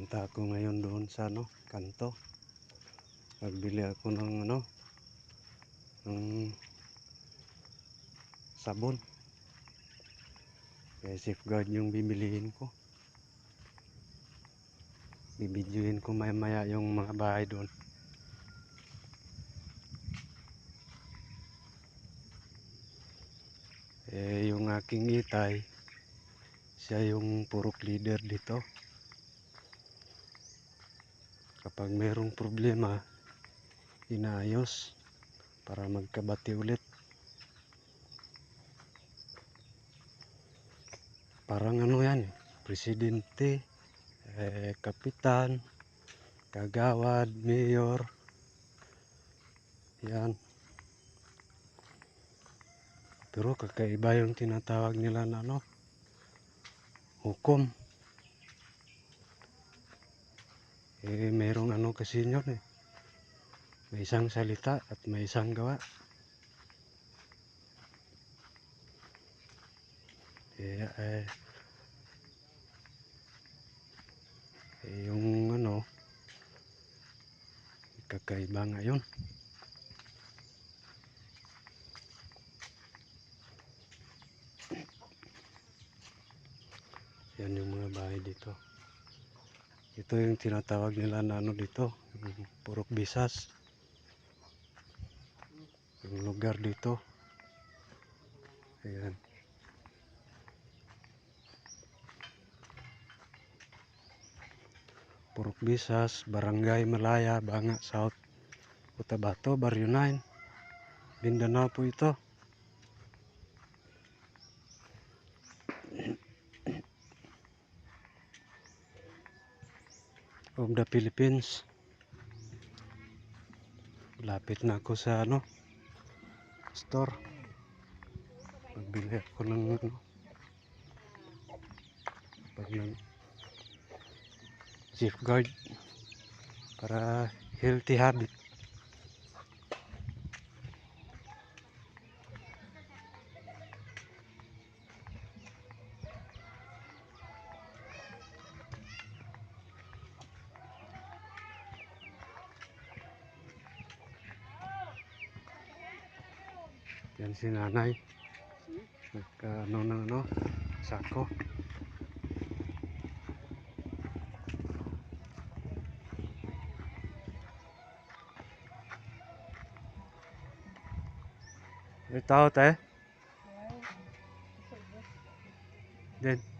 Punta ako ngayon doon sa kanto. Nagbili ako ng ng sabon. Kaya safeguard yung bibilihin ko. Bibidyoin ko maya yung mga bahay doon. Yung aking itay, siya yung purok leader dito. Kapag mayroong problema, inaayos para magkabati ulit. Parang yan, presidente, kapitan, kagawad, mayor, yan. Pero kakaiba yung tinatawag nila na hukom. Merong kasi yun may isang salita at may isang gawa. Yung kakaiba ngayon. Yan yung mga bahay dito. Ito yung tinatawag nila na dito, yung Purok Bisas. Yung lugar dito. Ayan. Purok Bisas, Barangay Malaya, Banga South, Cotabato, Barrio 9, Mindanao po ito. Of the Philippines. Lapit na ako sa store. Magbili ako ng pag safeguard para healthy habit. Yan si nanay. Nagka sako. May tao tayo? Din.